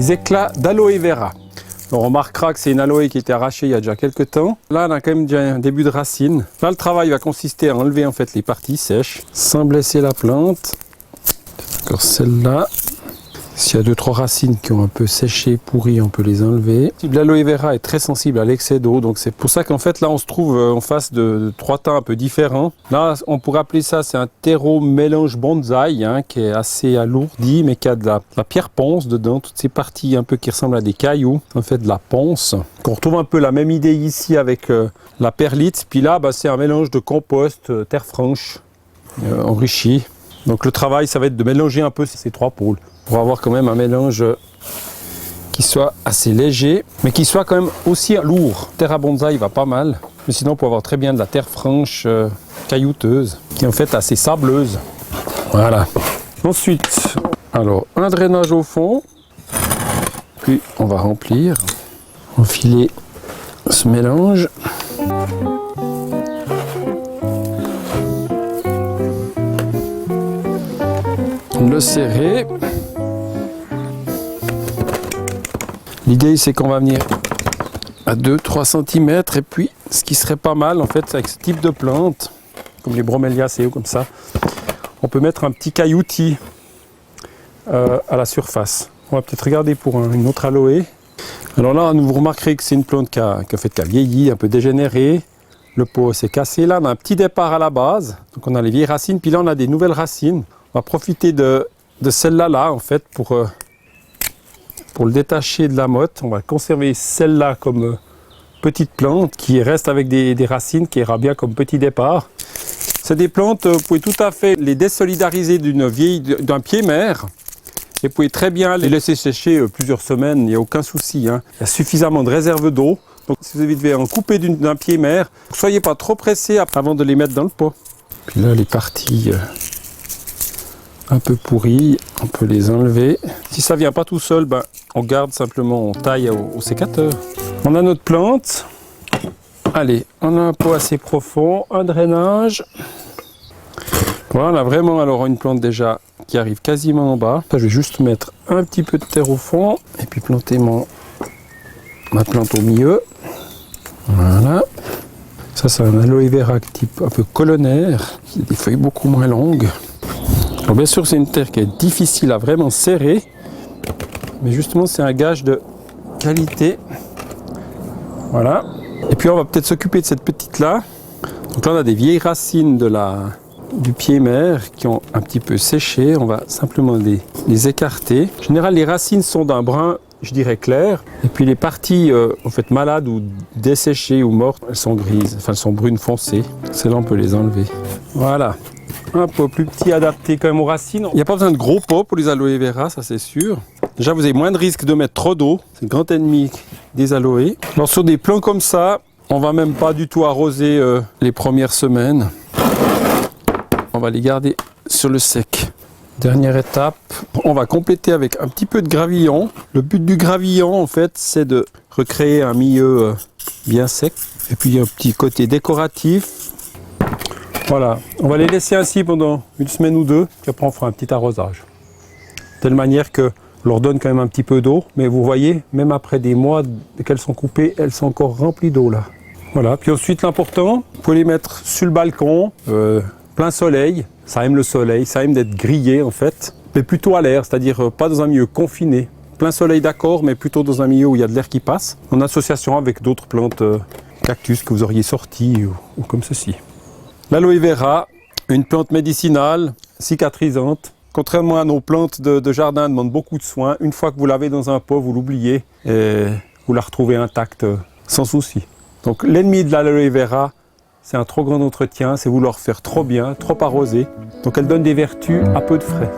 des éclats d'aloe vera. On remarquera que c'est une aloe qui a été arrachée il y a déjà quelques temps. Là, on a quand même déjà un début de racine. Là, le travail va consister à enlever en fait les parties sèches sans blesser la plante. Encore celle-là. S'il y a 2-3 racines qui ont un peu séché, pourri, on peut les enlever. L'aloe vera est très sensible à l'excès d'eau, donc c'est pour ça qu'en fait là on se trouve en face de 3 temps un peu différents. Là, on pourrait appeler ça, c'est un terreau mélange bonsaï, hein, qui est assez alourdi, mais qui a de la pierre ponce dedans, toutes ces parties un peu qui ressemblent à des cailloux, en fait de la ponce. On retrouve un peu la même idée ici avec la perlite, puis là c'est un mélange de compost, terre franche, enrichi. Donc le travail, ça va être de mélanger un peu ces 3 pôles pour avoir quand même un mélange qui soit assez léger, mais qui soit quand même aussi lourd. Terre à bonsaï va pas mal, mais sinon on peut avoir très bien de la terre franche, caillouteuse, qui est en fait assez sableuse. Voilà. Ensuite, alors un drainage au fond, puis on va remplir, enfiler ce mélange. Le serrer. L'idée c'est qu'on va venir à 2-3 cm et puis ce qui serait pas mal en fait avec ce type de plante, comme les broméliacées ou comme ça, on peut mettre un petit cailloutis à la surface. On va peut-être regarder pour une autre aloe. Alors là vous remarquerez que c'est une plante qui a vieilli, un peu dégénérée. Le pot s'est cassé. Là on a un petit départ à la base, donc on a les vieilles racines, puis là on a des nouvelles racines. On va profiter de celle-là en fait pour le détacher de la motte. On va conserver celle-là comme petite plante qui reste avec des racines, qui ira bien comme petit départ. C'est des plantes, vous pouvez tout à fait les désolidariser d'un pied-mère et vous pouvez très bien les laisser sécher plusieurs semaines, il n'y a aucun souci, hein. Il y a suffisamment de réserve d'eau. Donc si vous devez en couper d'un pied-mère, ne soyez pas trop pressé avant de les mettre dans le pot. Puis là les parties un peu pourries, on peut les enlever. Si ça vient pas tout seul, on garde simplement, on taille au sécateur. On a notre plante. Allez, on a un pot assez profond, un drainage. Voilà, vraiment alors une plante déjà qui arrive quasiment en bas. Là, je vais juste mettre un petit peu de terre au fond et puis planter ma plante au milieu. Voilà. Ça c'est un aloe vera type un peu colonnaire, qui a des feuilles beaucoup moins longues. Alors bien sûr c'est une terre qui est difficile à vraiment serrer, mais justement c'est un gage de qualité. Voilà. Et puis on va peut-être s'occuper de cette petite là. Donc là on a des vieilles racines du pied-mère qui ont un petit peu séché. On va simplement les écarter. En général les racines sont d'un brun, je dirais clair. Et puis les parties en fait malades ou desséchées ou mortes, elles sont grises, enfin elles sont brunes foncées. Celles-là on peut les enlever. Voilà. Un pot plus petit adapté quand même aux racines. Il n'y a pas besoin de gros pots pour les aloe vera, ça c'est sûr. Déjà vous avez moins de risque de mettre trop d'eau. C'est le grand ennemi des aloés. Alors sur des plants comme ça, on va même pas du tout arroser les premières semaines. On va les garder sur le sec. Dernière étape, on va compléter avec un petit peu de gravillon. Le but du gravillon en fait c'est de recréer un milieu bien sec. Et puis un petit côté décoratif. Voilà, on va les laisser ainsi pendant 1 semaine ou 2, puis après on fera un petit arrosage. De telle manière qu'on leur donne quand même un petit peu d'eau, mais vous voyez, même après des mois qu'elles sont coupées, elles sont encore remplies d'eau là. Voilà, puis ensuite l'important, vous pouvez les mettre sur le balcon, plein soleil, ça aime le soleil, ça aime d'être grillé en fait, mais plutôt à l'air, c'est-à-dire pas dans un milieu confiné. Plein soleil d'accord, mais plutôt dans un milieu où il y a de l'air qui passe, en association avec d'autres plantes cactus que vous auriez sortis ou comme ceci. L'aloe vera, une plante médicinale, cicatrisante. Contrairement à nos plantes de jardin, demande beaucoup de soins. Une fois que vous l'avez dans un pot, vous l'oubliez et vous la retrouvez intacte sans souci. Donc l'ennemi de l'aloe vera, c'est un trop grand entretien, c'est vouloir faire trop bien, trop arroser. Donc elle donne des vertus à peu de frais.